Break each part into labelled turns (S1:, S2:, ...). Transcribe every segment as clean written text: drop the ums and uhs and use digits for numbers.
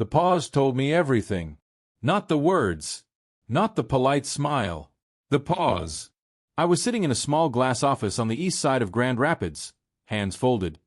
S1: The pause told me everything. Not the words. Not the polite smile. The pause. I was sitting in a small glass office on the east side of Grand Rapids, hands folded,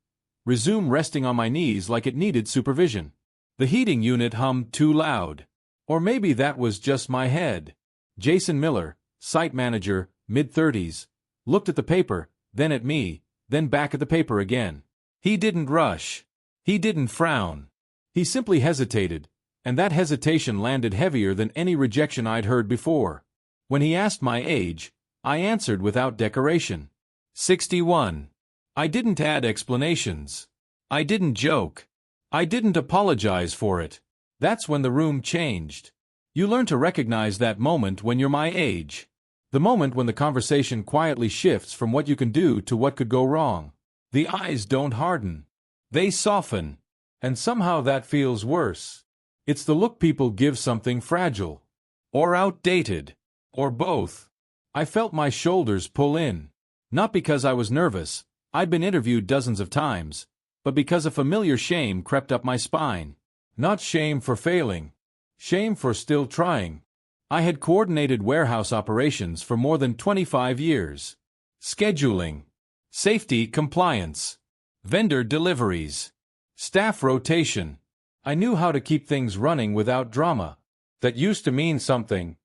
S1: resume resting on my knees like it needed supervision. The heating unit hummed too loud. Or maybe that was just my head. Jason Miller, site manager, mid-30s, looked at the paper, then at me, then back at the paper again. He didn't rush. He didn't frown. He simply hesitated, and that hesitation landed heavier than any rejection I'd heard before. When he asked my age, I answered without decoration. 61. I didn't add explanations. I didn't joke. I didn't apologize for it. That's when the room changed. You learn to recognize that moment when you're my age. The moment when the conversation quietly shifts from what you can do to what could go wrong. The eyes don't harden. They soften. And somehow that feels worse. It's the look people give something fragile. Or outdated. Or both. I felt my shoulders pull in. Not because I was nervous, I'd been interviewed dozens of times, but because a familiar shame crept up my spine. Not shame for failing. Shame for still trying. I had coordinated warehouse operations for more than 25 years. Scheduling. Safety compliance. Vendor deliveries. Staff rotation. I knew how to keep things running without drama. That used to mean something.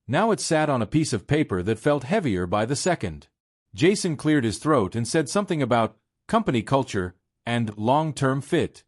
S1: Now it sat on a piece of paper that felt heavier by the second. Jason cleared his throat and said something about company culture and long-term fit.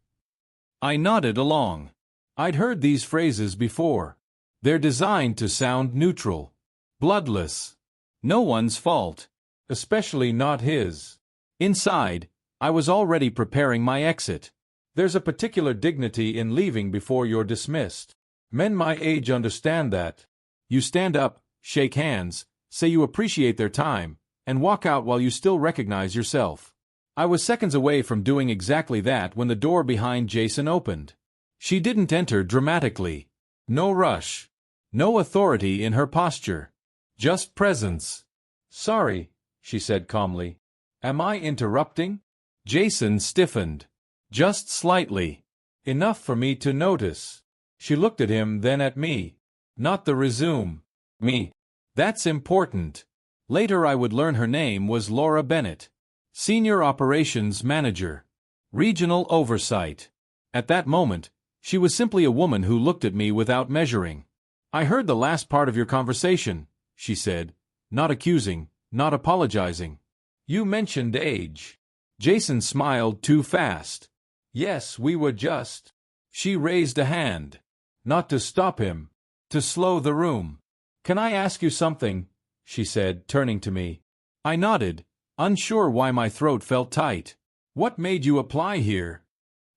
S1: I nodded along. I'd heard these phrases before. They're designed to sound neutral. Bloodless. No one's fault. Especially not his. Inside, I was already preparing my exit. There's a particular dignity in leaving before you're dismissed. Men my age understand that. You stand up, shake hands, say you appreciate their time, and walk out while you still recognize yourself. I was seconds away from doing exactly that when the door behind Jason opened. She didn't enter dramatically. No rush. No authority in her posture. Just presence. Sorry, she said calmly. Am I interrupting? Jason stiffened. Just slightly. Enough for me to notice. She looked at him, then at me. Not the resume. Me. That's important. Later I would learn her name was Laura Bennett. Senior Operations Manager. Regional Oversight. At that moment, she was simply a woman who looked at me without measuring. I heard the last part of your conversation, she said, not accusing, not apologizing. You mentioned age. Jason smiled too fast. Yes, we were just. She raised a hand. Not to stop him. To slow the room. Can I ask you something? She said, turning to me. I nodded, unsure why my throat felt tight. What made you apply here?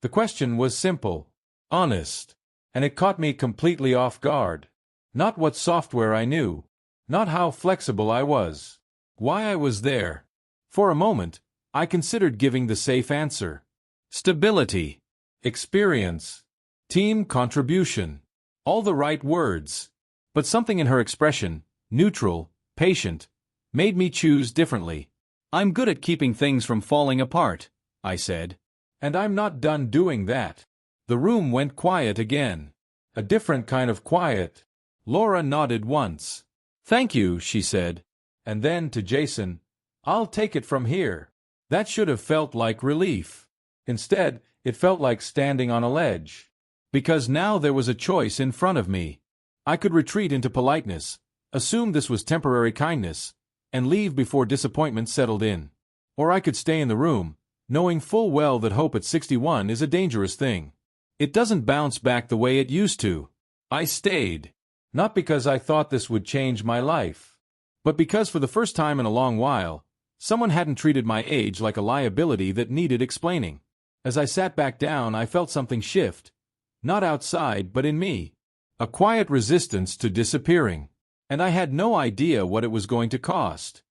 S1: The question was simple, honest, and it caught me completely off guard. Not what software I knew, not how flexible I was, why I was there. For a moment, I considered giving the safe answer. Stability, experience, team contribution. All the right words. But something in her expression, neutral, patient, made me choose differently. I'm good at keeping things from falling apart, I said. And I'm not done doing that. The room went quiet again. A different kind of quiet. Laura nodded once. Thank you, she said. And then to Jason, I'll take it from here. That should have felt like relief. Instead, it felt like standing on a ledge. Because now there was a choice in front of me. I could retreat into politeness, assume this was temporary kindness, and leave before disappointment settled in. Or I could stay in the room, knowing full well that hope at 61 is a dangerous thing. It doesn't bounce back the way it used to. I stayed. Not because I thought this would change my life, but because for the first time in a long while, someone hadn't treated my age like a liability that needed explaining. As I sat back down, I felt something shift. Not outside, but in me. A quiet resistance to disappearing. And I had no idea what it was going to cost.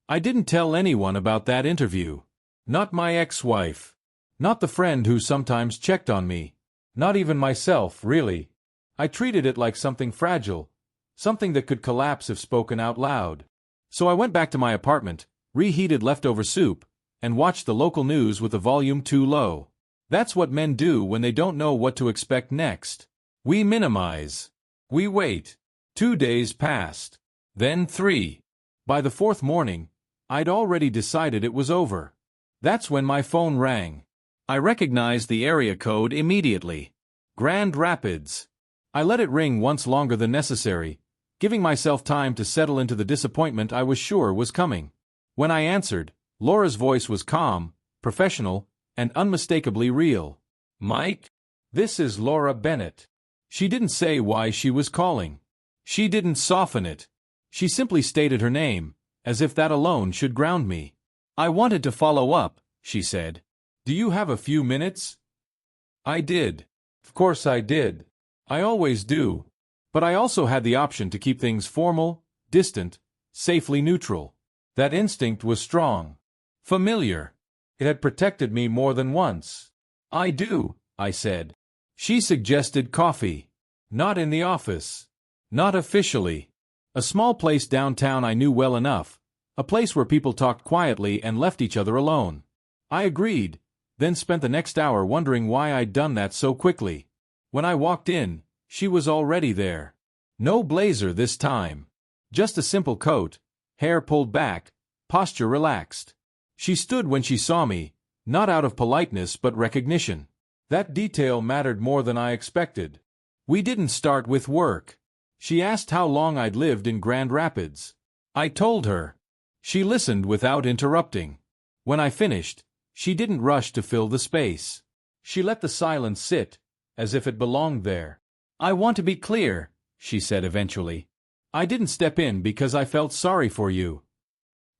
S1: I didn't tell anyone about that interview. Not my ex-wife. Not the friend who sometimes checked on me. Not even myself, really. I treated it like something fragile. Something that could collapse if spoken out loud. So I went back to my apartment, reheated leftover soup, and watched the local news with the volume too low. That's what men do when they don't know what to expect next. We minimize. We wait. 2 days passed. Then 3. By the 4th morning, I'd already decided it was over. That's when my phone rang. I recognized the area code immediately. Grand Rapids. I let it ring once longer than necessary, giving myself time to settle into the disappointment I was sure was coming. When I answered, Laura's voice was calm, professional, and unmistakably real. "Mike? This is Laura Bennett." She didn't say why she was calling. She didn't soften it. She simply stated her name, as if that alone should ground me. "I wanted to follow up," she said. "Do you have a few minutes?" I did. Of course I did. I always do. But I also had the option to keep things formal, distant, safely neutral. That instinct was strong. Familiar. It had protected me more than once. "I do," I said. She suggested coffee. Not in the office. Not officially. A small place downtown I knew well enough. A place where people talked quietly and left each other alone. I agreed, then spent the next hour wondering why I'd done that so quickly. When I walked in, she was already there. No blazer this time. Just a simple coat, hair pulled back, posture relaxed. She stood when she saw me, not out of politeness but recognition. That detail mattered more than I expected. We didn't start with work. She asked how long I'd lived in Grand Rapids. I told her. She listened without interrupting. When I finished, she didn't rush to fill the space. She let the silence sit, as if it belonged there. "I want to be clear," she said eventually. "I didn't step in because I felt sorry for you."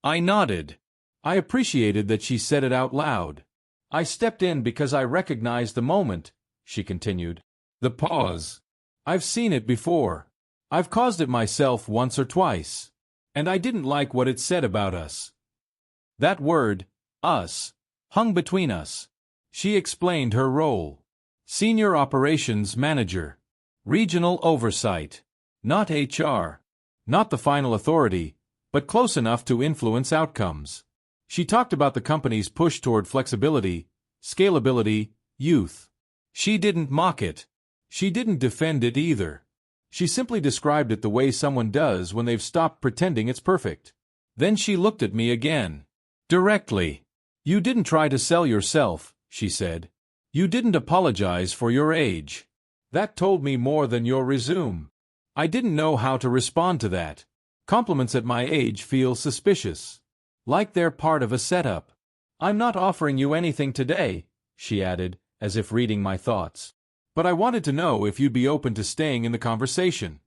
S1: I nodded. I appreciated that she said it out loud. "I stepped in because I recognized the moment," she continued. "The pause. I've seen it before. I've caused it myself once or twice. And I didn't like what it said about us." That word, us, hung between us. She explained her role. Senior Operations Manager. Regional Oversight. Not HR. Not the final authority, but close enough to influence outcomes. She talked about the company's push toward flexibility, scalability, youth. She didn't mock it. She didn't defend it either. She simply described it the way someone does when they've stopped pretending it's perfect. Then she looked at me again. Directly. "You didn't try to sell yourself," she said. "You didn't apologize for your age. That told me more than your resume." I didn't know how to respond to that. Compliments at my age feel suspicious. Like they're part of a setup. "I'm not offering you anything today," she added, as if reading my thoughts. "But I wanted to know if you'd be open to staying in the conversation."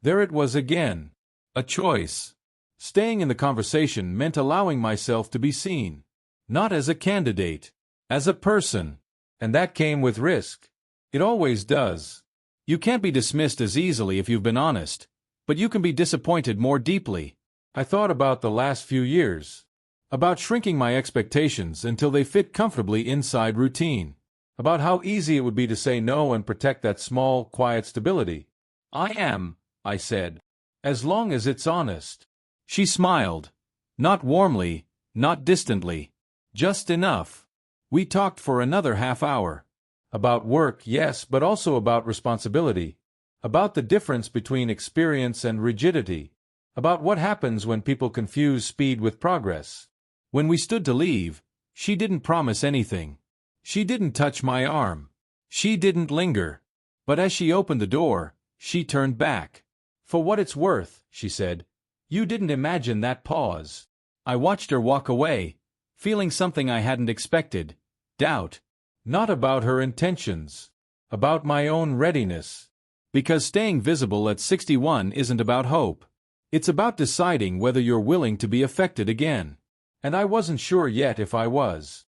S1: There it was again. A choice. Staying in the conversation meant allowing myself to be seen. Not as a candidate. As a person. And that came with risk. It always does. You can't be dismissed as easily if you've been honest, but you can be disappointed more deeply. I thought about the last few years. About shrinking my expectations until they fit comfortably inside routine. About how easy it would be to say no and protect that small, quiet stability. "I am," I said. "As long as it's honest." She smiled. Not warmly, not distantly. Just enough. We talked for another half hour. About work, yes, but also about responsibility. About the difference between experience and rigidity. About what happens when people confuse speed with progress. When we stood to leave, she didn't promise anything. She didn't touch my arm. She didn't linger. But as she opened the door, she turned back. "For what it's worth," she said, "you didn't imagine that pause." I watched her walk away, feeling something I hadn't expected. Doubt. Not about her intentions. About my own readiness. Because staying visible at 61 isn't about hope. It's about deciding whether you're willing to be affected again. And I wasn't sure yet if I was.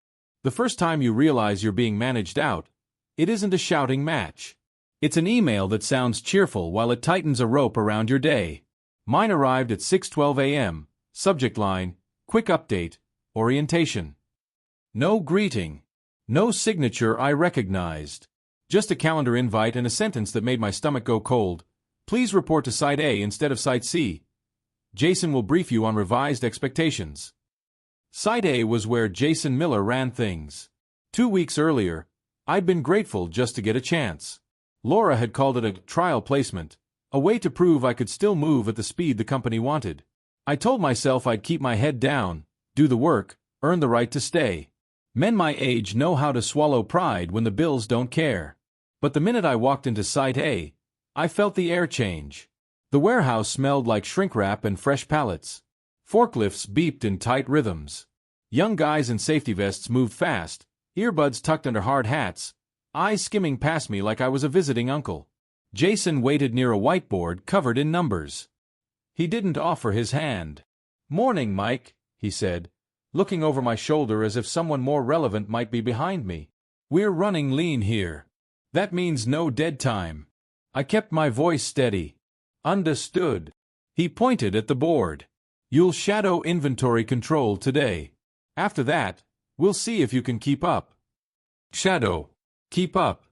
S1: The first time you realize you're being managed out, it isn't a shouting match. It's an email that sounds cheerful while it tightens a rope around your day. Mine arrived at 6:12 a.m., subject line, quick update, orientation. No greeting. No signature I recognized. Just a calendar invite and a sentence that made my stomach go cold. "Please report to Site A instead of Site C. Jason will brief you on revised expectations." Site A was where Jason Miller ran things. 2 weeks earlier, I'd been grateful just to get a chance. Laura had called it a trial placement, a way to prove I could still move at the speed the company wanted. I told myself I'd keep my head down, do the work, earn the right to stay. Men my age know how to swallow pride when the bills don't care. But the minute I walked into Site A, I felt the air change. The warehouse smelled like shrink wrap and fresh pallets. Forklifts beeped in tight rhythms. Young guys in safety vests moved fast, earbuds tucked under hard hats, eyes skimming past me like I was a visiting uncle. Jason waited near a whiteboard covered in numbers. He didn't offer his hand. "Morning, Mike," he said, looking over my shoulder as if someone more relevant might be behind me. "We're running lean here. That means no dead time." I kept my voice steady. "Understood." He pointed at the board. "You'll shadow inventory control today. After that, we'll see if you can keep up." Shadow. Keep up.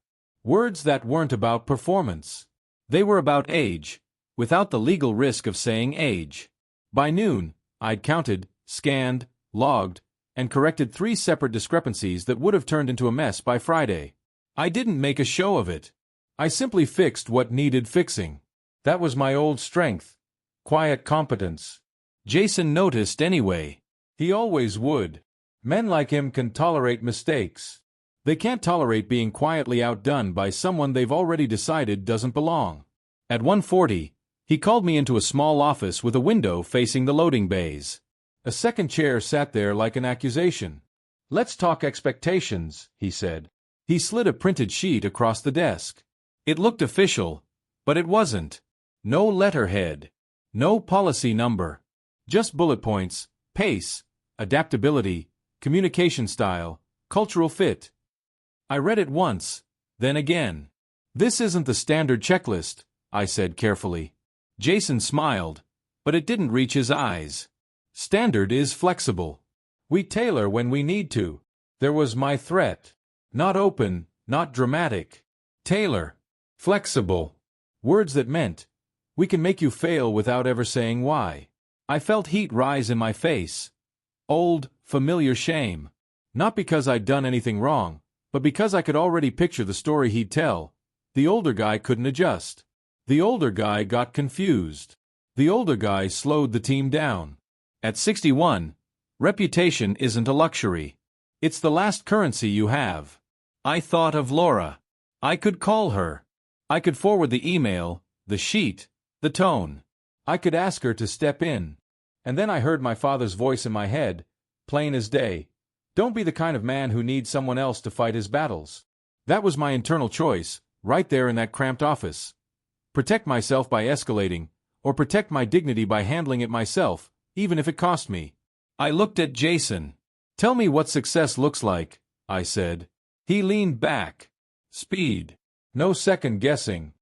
S1: Words that weren't about performance. They were about age, without the legal risk of saying age. By noon, I'd counted, scanned, logged, and corrected 3 separate discrepancies that would have turned into a mess by Friday. I didn't make a show of it. I simply fixed what needed fixing. That was my old strength. Quiet competence. Jason noticed anyway. He always would. Men like him can tolerate mistakes. They can't tolerate being quietly outdone by someone they've already decided doesn't belong. At 1:40, he called me into a small office with a window facing the loading bays. A second chair sat there like an accusation. "Let's talk expectations," he said. He slid a printed sheet across the desk. It looked official, but it wasn't. No letterhead. No policy number. Just bullet points, pace, adaptability, communication style, cultural fit. I read it once, then again. "This isn't the standard checklist," I said carefully. Jason smiled, but it didn't reach his eyes. "Standard is flexible. We tailor when we need to." There was my threat. Not open, not dramatic. Tailor. Flexible. Words that meant, we can make you fail without ever saying why. I felt heat rise in my face. Old, familiar shame. Not because I'd done anything wrong, but because I could already picture the story he'd tell. The older guy couldn't adjust. The older guy got confused. The older guy slowed the team down. At 61, reputation isn't a luxury. It's the last currency you have. I thought of Laura. I could call her. I could forward the email, the sheet, the tone. I could ask her to step in. And then I heard my father's voice in my head, plain as day. "Don't be the kind of man who needs someone else to fight his battles." That was my internal choice, right there in that cramped office. Protect myself by escalating, or protect my dignity by handling it myself, even if it cost me. I looked at Jason. "Tell me what success looks like," I said. He leaned back. "Speed. No second guessing.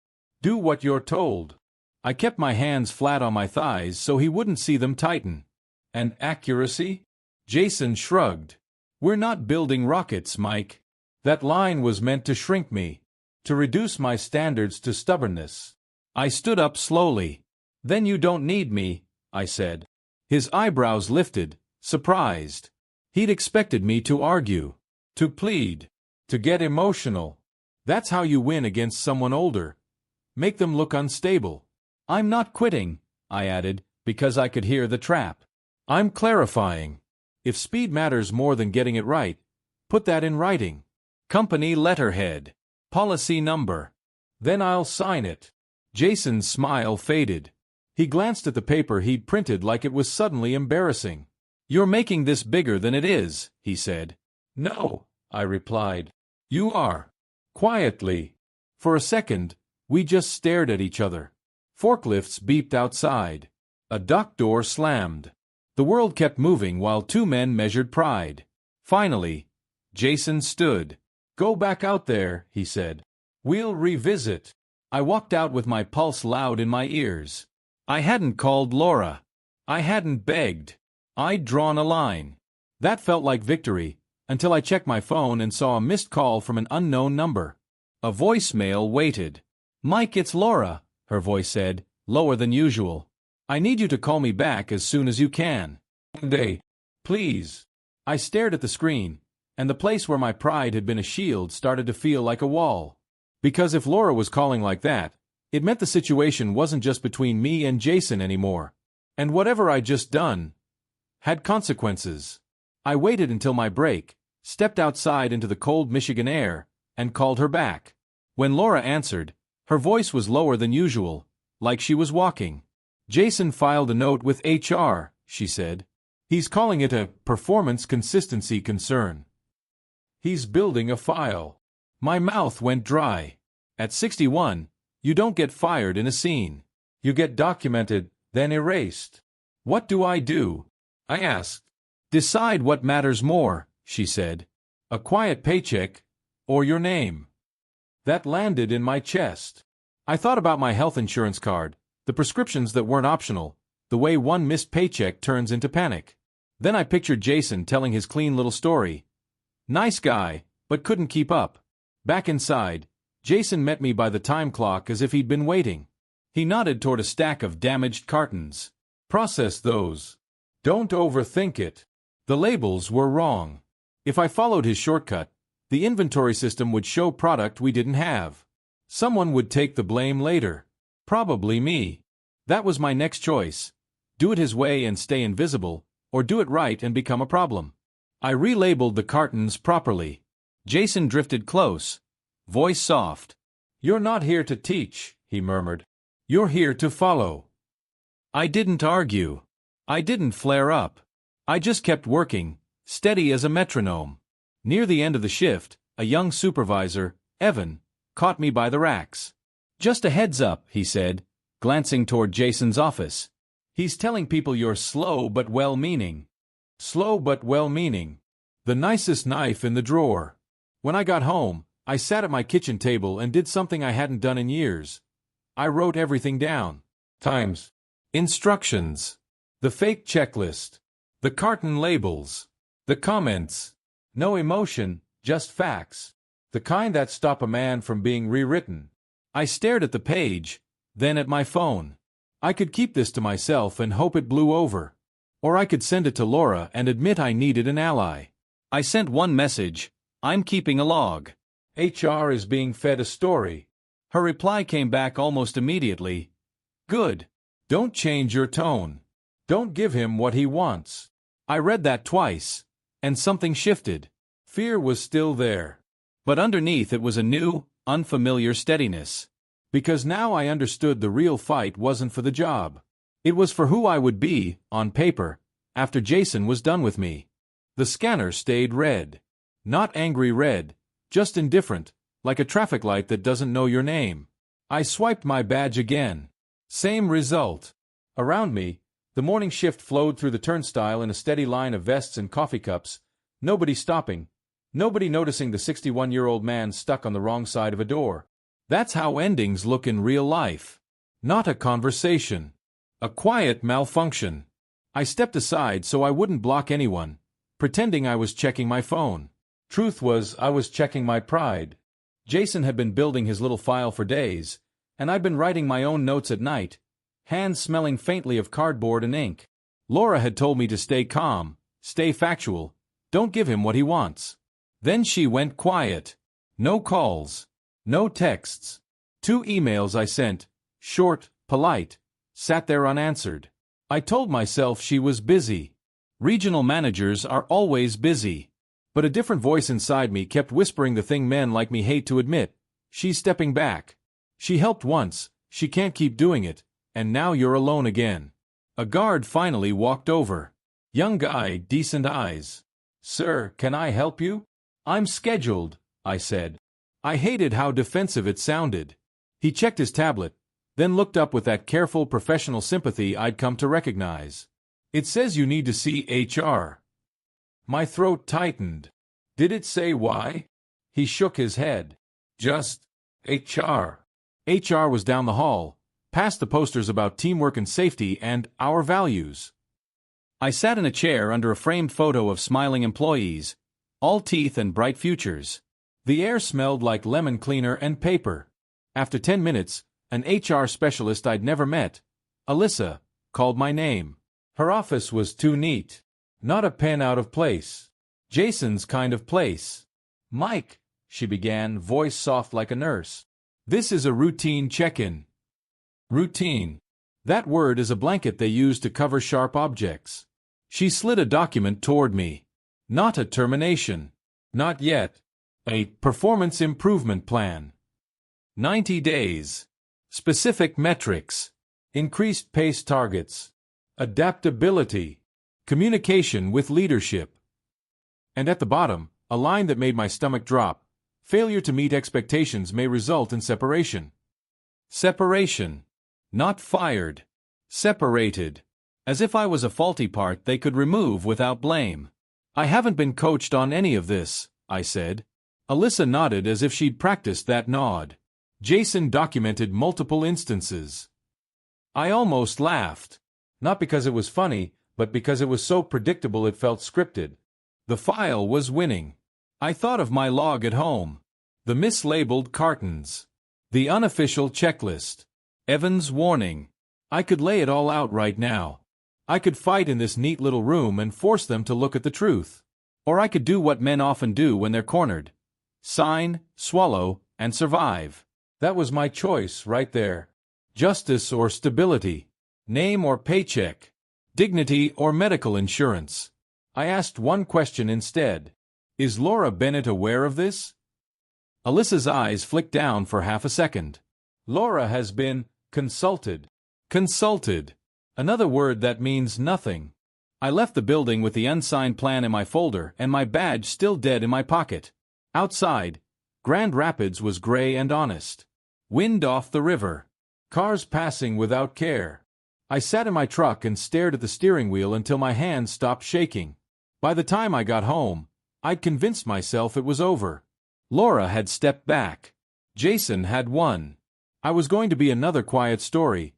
S1: Do what you're told." I kept my hands flat on my thighs so he wouldn't see them tighten. "And accuracy?" Jason shrugged. "We're not building rockets, Mike." That line was meant to shrink me, to reduce my standards to stubbornness. I stood up slowly. "Then you don't need me," I said. His eyebrows lifted, surprised. He'd expected me to argue, to plead, to get emotional. That's how you win against someone older. Make them look unstable. "I'm not quitting," I added, because I could hear the trap. "I'm clarifying. If speed matters more than getting it right, put that in writing. Company letterhead. Policy number. Then I'll sign it." Jason's smile faded. He glanced at the paper he'd printed like it was suddenly embarrassing. "You're making this bigger than it is," he said. "No," I replied. "You are." Quietly. For a second, we just stared at each other. Forklifts beeped outside. A dock door slammed. The world kept moving while 2 men measured pride. Finally, Jason stood. "Go back out there," he said. "We'll revisit." I walked out with my pulse loud in my ears. I hadn't called Laura. I hadn't begged. I'd drawn a line. That felt like victory, until I checked my phone and saw a missed call from an unknown number. A voicemail waited. "Mike, it's Laura," her voice said, lower than usual. "I need you to call me back as soon as you can. Day. Please." I stared at the screen, and the place where my pride had been a shield started to feel like a wall. Because if Laura was calling like that, it meant the situation wasn't just between me and Jason anymore. And whatever I'd just done had consequences. I waited until my break, stepped outside into the cold Michigan air, and called her back. When Laura answered, her voice was lower than usual, like she was walking. "Jason filed a note with HR," she said. "He's calling it a performance consistency concern. He's building a file." My mouth went dry. At 61, you don't get fired in a scene. You get documented, then erased. "What do?" I asked. "Decide what matters more," she said. "A quiet paycheck, or your name." That landed in my chest. I thought about my health insurance card, the prescriptions that weren't optional, the way one missed paycheck turns into panic. Then I pictured Jason telling his clean little story. Nice guy, but couldn't keep up. Back inside, Jason met me by the time clock as if he'd been waiting. He nodded toward a stack of damaged cartons. "Process those. Don't overthink it." The labels were wrong. If I followed his shortcut, the inventory system would show product we didn't have. Someone would take the blame later. Probably me. That was my next choice. Do it his way and stay invisible, or do it right and become a problem. I relabeled the cartons properly. Jason drifted close, voice soft. "You're not here to teach," he murmured. "You're here to follow." I didn't argue. I didn't flare up. I just kept working, steady as a metronome. Near the end of the shift, a young supervisor, Evan, caught me by the racks. "Just a heads up," he said, glancing toward Jason's office. "He's telling people you're slow but well-meaning." Slow but well-meaning. The nicest knife in the drawer. When I got home, I sat at my kitchen table and did something I hadn't done in years. I wrote everything down. Times. Instructions. The fake checklist. The carton labels. The comments. No emotion, just facts. The kind that stop a man from being rewritten. I stared at the page, then at my phone. I could keep this to myself and hope it blew over. Or I could send it to Laura and admit I needed an ally. I sent one message: "I'm keeping a log. HR is being fed a story." Her reply came back almost immediately. "Good. Don't change your tone. Don't give him what he wants." I read that twice, and something shifted. Fear was still there. But underneath it was a new, unfamiliar steadiness. Because now I understood the real fight wasn't for the job. It was for who I would be, on paper, after Jason was done with me. The scanner stayed red. Not angry red, just indifferent, like a traffic light that doesn't know your name. I swiped my badge again. Same result. Around me, the morning shift flowed through the turnstile in a steady line of vests and coffee cups, nobody stopping, nobody noticing the 61-year-old man stuck on the wrong side of a door. That's how endings look in real life. Not a conversation. A quiet malfunction. I stepped aside so I wouldn't block anyone, pretending I was checking my phone. Truth was, I was checking my pride. Jason had been building his little file for days, and I'd been writing my own notes at night, hands smelling faintly of cardboard and ink. Laura had told me to stay calm, stay factual, don't give him what he wants. Then she went quiet. No calls. No texts. 2 emails I sent, short, polite, sat there unanswered. I told myself she was busy. Regional managers are always busy. But a different voice inside me kept whispering the thing men like me hate to admit. She's stepping back. She helped once, she can't keep doing it, and now you're alone again. A guard finally walked over. Young guy, decent eyes. "Sir, can I help you?" "I'm scheduled," I said. I hated how defensive it sounded. He checked his tablet, then looked up with that careful professional sympathy I'd come to recognize. "It says you need to see HR." My throat tightened. "Did it say why?" He shook his head. "Just HR." HR was down the hall, past the posters about teamwork and safety and our values. I sat in a chair under a framed photo of smiling employees, all teeth and bright futures. The air smelled like lemon cleaner and paper. After 10 minutes, an HR specialist I'd never met, Alyssa, called my name. Her office was too neat. Not a pen out of place. Jason's kind of place. "Mike," she began, voice soft like a nurse. This is a routine check-in. Routine. That word is a blanket they use to cover sharp objects. She slid a document toward me. Not a termination. Not yet. A performance improvement plan. 90 days. Specific metrics. Increased pace targets. Adaptability. Communication with leadership. And at the bottom, a line that made my stomach drop. Failure to meet expectations may result in separation. Separation. Not fired. Separated. As if I was a faulty part they could remove without blame. I haven't been coached on any of this, I said. Alyssa nodded as if she'd practiced that nod. Jason documented multiple instances. I almost laughed. Not because it was funny, but because it was so predictable it felt scripted. The file was winning. I thought of my log at home. The mislabeled cartons. The unofficial checklist. Evan's warning. I could lay it all out right now. I could fight in this neat little room and force them to look at the truth. Or I could do what men often do when they're cornered. Sign, swallow, and survive. That was my choice right there. Justice or stability. Name or paycheck. Dignity or medical insurance. I asked one question instead. Is Laura Bennett aware of this? Alyssa's eyes flicked down for half a second. Laura has been consulted. Consulted. Another word that means nothing. I left the building with the unsigned plan in my folder and my badge still dead in my pocket. Outside, Grand Rapids was gray and honest. Wind off the river. Cars passing without care. I sat in my truck and stared at the steering wheel until my hands stopped shaking. By the time I got home, I'd convinced myself it was over. Laura had stepped back. Jason had won. I was going to be another quiet story.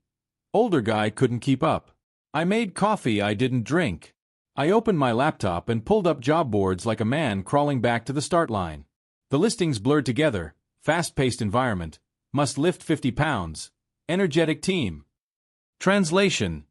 S1: Older guy couldn't keep up. I made coffee I didn't drink. I opened my laptop and pulled up job boards like a man crawling back to the start line. The listings blurred together. Fast-paced environment. Must lift 50 pounds. Energetic team. Translation.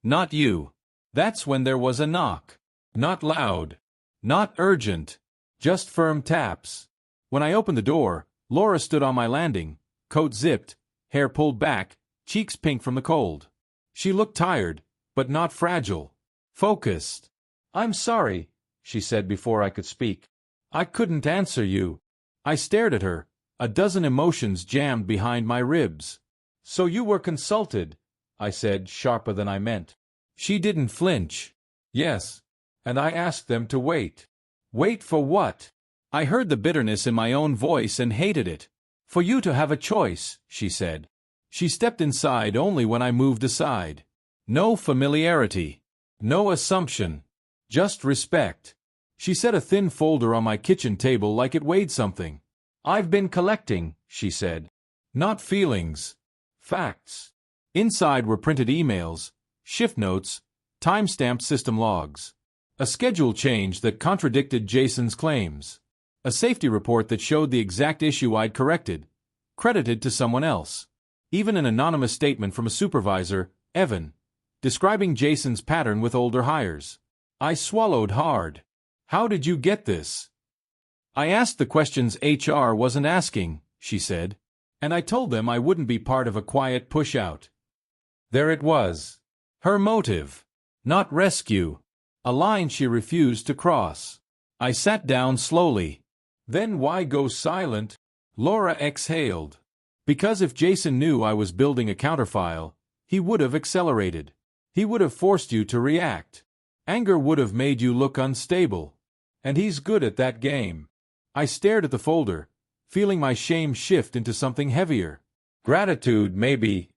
S1: Not you. That's when there was a knock. Not loud. Not urgent. Just firm taps. When I opened the door, Laura stood on my landing, coat zipped, hair pulled back, cheeks pink from the cold. She looked tired, but not fragile. Focused. I'm sorry, she said before I could speak. I couldn't answer you. I stared at her, a dozen emotions jammed behind my ribs. So you were consulted, I said, sharper than I meant. She didn't flinch. Yes. And I asked them to wait. Wait for what? I heard the bitterness in my own voice and hated it. For you to have a choice, she said. She stepped inside only when I moved aside. No familiarity. No assumption. Just respect. She set a thin folder on my kitchen table like it weighed something. I've been collecting, she said. Not feelings. Facts. Inside were printed emails, shift notes, time-stamped system logs. A schedule change that contradicted Jason's claims. A safety report that showed the exact issue I'd corrected, credited to someone else. Even an anonymous statement from a supervisor, Evan, describing Jason's pattern with older hires. I swallowed hard. How did you get this? I asked the questions HR wasn't asking, she said, and I told them I wouldn't be part of a quiet push-out. There it was. Her motive. Not rescue. A line she refused to cross. I sat down slowly. Then why go silent? Laura exhaled. Because if Jason knew I was building a counterfile, he would have accelerated. He would have forced you to react. Anger would have made you look unstable. And he's good at that game. I stared at the folder, feeling my shame shift into something heavier. Gratitude, maybe.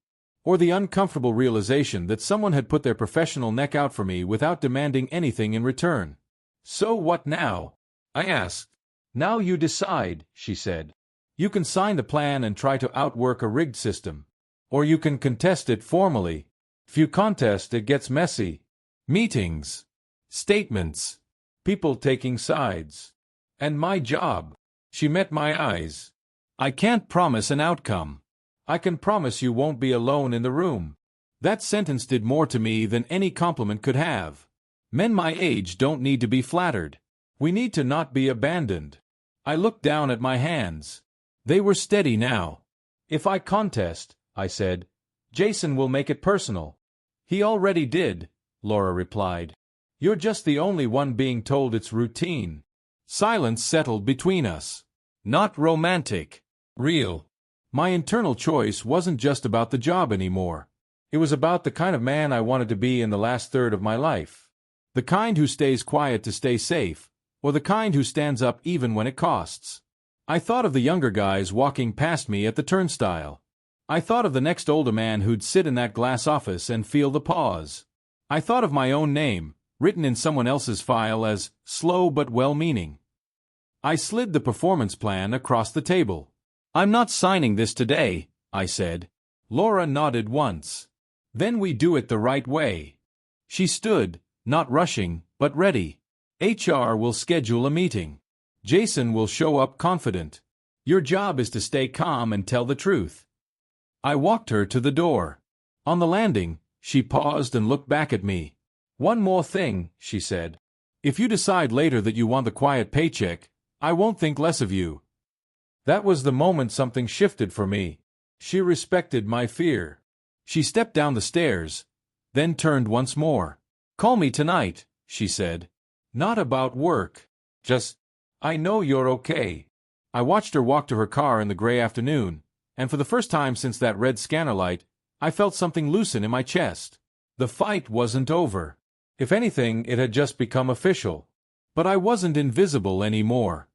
S1: Or the uncomfortable realization that someone had put their professional neck out for me without demanding anything in return. So what now? I asked. Now you decide, she said. You can sign the plan and try to outwork a rigged system. Or you can contest it formally. If you contest, it gets messy. Meetings. Statements. People taking sides. And my job. She met my eyes. I can't promise an outcome. I can promise you won't be alone in the room. That sentence did more to me than any compliment could have. Men my age don't need to be flattered. We need to not be abandoned. I looked down at my hands. They were steady now. If I contest, I said, Jason will make it personal. He already did, Laura replied. You're just the only one being told it's routine. Silence settled between us. Not romantic. Real. My internal choice wasn't just about the job anymore. It was about the kind of man I wanted to be in the last third of my life. The kind who stays quiet to stay safe, or the kind who stands up even when it costs. I thought of the younger guys walking past me at the turnstile. I thought of the next older man who'd sit in that glass office and feel the pause. I thought of my own name, written in someone else's file as slow but well-meaning. I slid the performance plan across the table. I'm not signing this today, I said. Laura nodded once. Then we do it the right way. She stood, not rushing, but ready. HR will schedule a meeting. Jason will show up confident. Your job is to stay calm and tell the truth. I walked her to the door. On the landing, she paused and looked back at me. One more thing, she said. If you decide later that you want the quiet paycheck, I won't think less of you. That was the moment something shifted for me. She respected my fear. She stepped down the stairs, then turned once more. Call me tonight, she said. Not about work. Just, I know you're okay. I watched her walk to her car in the gray afternoon, and for the first time since that red scanner light, I felt something loosen in my chest. The fight wasn't over. If anything, it had just become official. But I wasn't invisible anymore.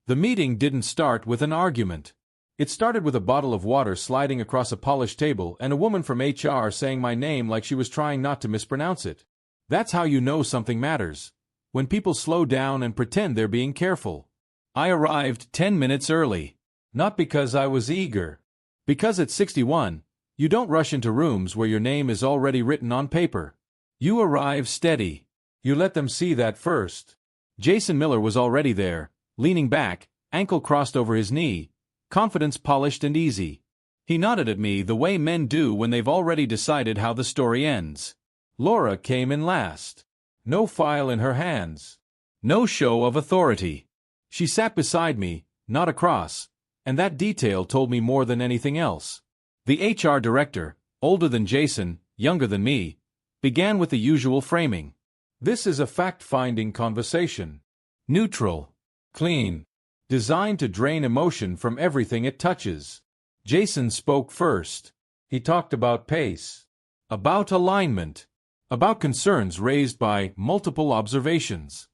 S1: The meeting didn't start with an argument. It started with a bottle of water sliding across a polished table and a woman from HR saying my name like she was trying not to mispronounce it. That's how you know something matters. When people slow down and pretend they're being careful. I arrived 10 minutes early. Not because I was eager. Because at 61, you don't rush into rooms where your name is already written on paper. You arrive steady. You let them see that first. Jason Miller was already there, leaning back, ankle crossed over his knee, confidence polished and easy. He nodded at me the way men do when they've already decided how the story ends. Laura came in last. No file in her hands. No show of authority. She sat beside me, not across, and that detail told me more than anything else. The HR director, older than Jason, younger than me, began with the usual framing. This is a fact-finding conversation. Neutral. Clean. Designed to drain emotion from everything it touches. Jason spoke first. He talked about pace. About alignment. About concerns raised by multiple observations.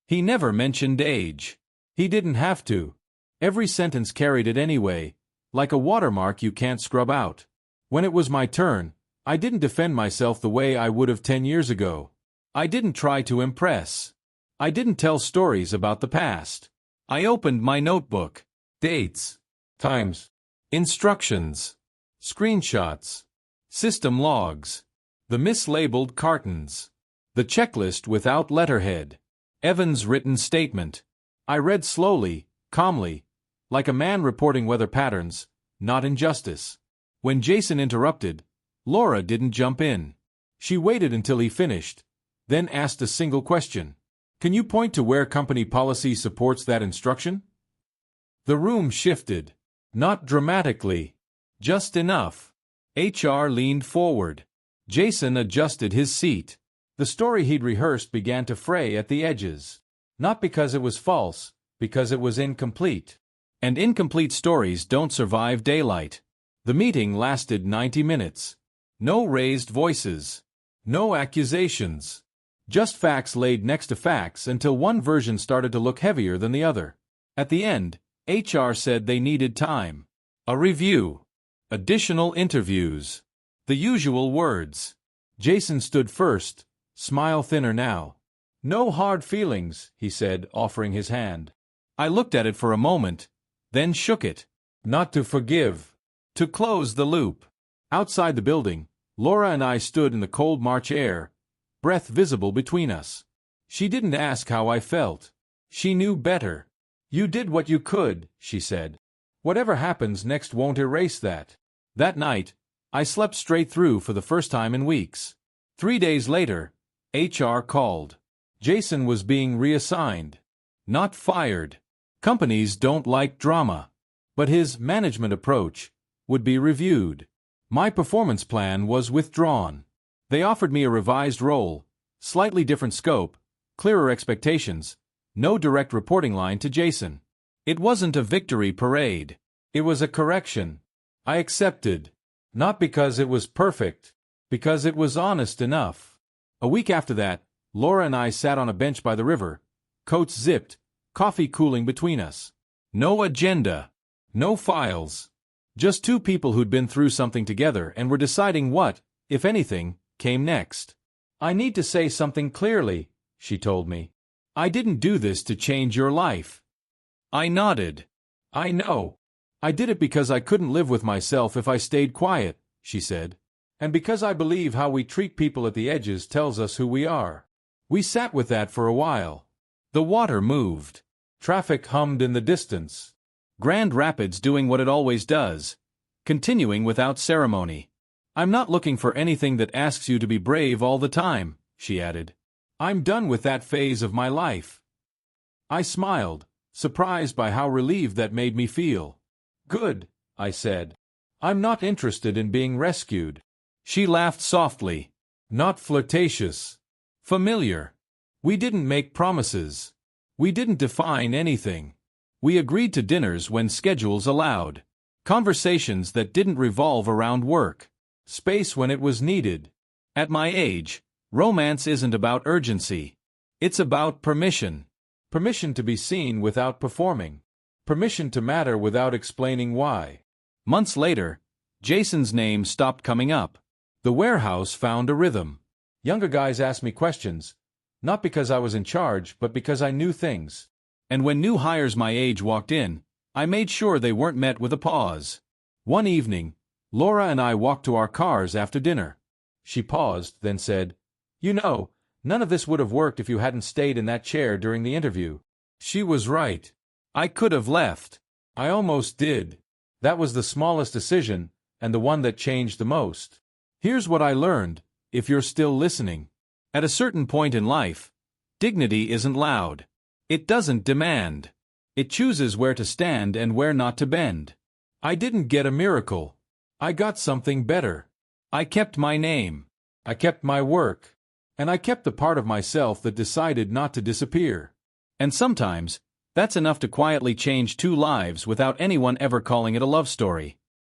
S1: He never mentioned age. He didn't have to. Every sentence carried it anyway, like a watermark you can't scrub out. When it was my turn, I didn't defend myself the way I would have 10 years ago. I didn't try to impress. I didn't tell stories about the past. I opened my notebook. Dates. Times. Instructions. Screenshots. System logs. The mislabeled cartons. The checklist without letterhead. Evan's written statement. I read slowly, calmly, like a man reporting weather patterns, not injustice. When Jason interrupted, Laura didn't jump in. She waited until he finished, then asked a single question. Can you point to where company policy supports that instruction? The room shifted. Not dramatically. Just enough. HR leaned forward. Jason adjusted his seat. The story he'd rehearsed began to fray at the edges. Not because it was false, because it was incomplete. And incomplete stories don't survive daylight. The meeting lasted 90 minutes. No raised voices. No accusations. Just facts laid next to facts until one version started to look heavier than the other. At the end, HR said they needed time. A review. Additional interviews. The usual words. Jason stood first, smile thinner now. No hard feelings, he said, offering his hand. I looked at it for a moment, then shook it. Not to forgive. To close the loop. Outside the building, Laura and I stood in the cold March air, breath visible between us. She didn't ask how I felt. She knew better. You did what you could, she said. Whatever happens next won't erase that. That night, I slept straight through for the first time in weeks. 3 days later, HR called. Jason was being reassigned. Not fired. Companies don't like drama. But his management approach, would be reviewed. My performance plan was withdrawn. They offered me a revised role, slightly different scope, clearer expectations, no direct reporting line to Jason. It wasn't a victory parade. It was a correction. I accepted. Not because it was perfect, because it was honest enough. A week after that, Laura and I sat on a bench by the river, coats zipped, coffee cooling between us. No agenda. No files. Just two people who'd been through something together and were deciding what, if anything, came next. I need to say something clearly, she told me. I didn't do this to change your life. I nodded. I know. I did it because I couldn't live with myself if I stayed quiet, she said. And because I believe how we treat people at the edges tells us who we are. We sat with that for a while. The water moved. Traffic hummed in the distance. Grand Rapids doing what it always does, continuing without ceremony. I'm not looking for anything that asks you to be brave all the time, she added. I'm done with that phase of my life. I smiled, surprised by how relieved that made me feel. Good, I said. I'm not interested in being rescued. She laughed softly. Not flirtatious. Familiar. We didn't make promises. We didn't define anything. We agreed to dinners when schedules allowed. Conversations that didn't revolve around work. Space when it was needed. At my age, romance isn't about urgency. It's about permission. Permission to be seen without performing. Permission to matter without explaining why. Months later, Jason's name stopped coming up. The warehouse found a rhythm. Younger guys asked me questions, not because I was in charge, but because I knew things. And when new hires my age walked in, I made sure they weren't met with a pause. One evening, Laura and I walked to our cars after dinner. She paused, then said, "You know, none of this would have worked if you hadn't stayed in that chair during the interview." She was right. I could have left. I almost did. That was the smallest decision, and the one that changed the most. Here's what I learned, if you're still listening. At a certain point in life, dignity isn't loud. It doesn't demand. It chooses where to stand and where not to bend. I didn't get a miracle. I got something better. I kept my name. I kept my work. And I kept the part of myself that decided not to disappear. And sometimes, that's enough to quietly change two lives without anyone ever calling it a love story.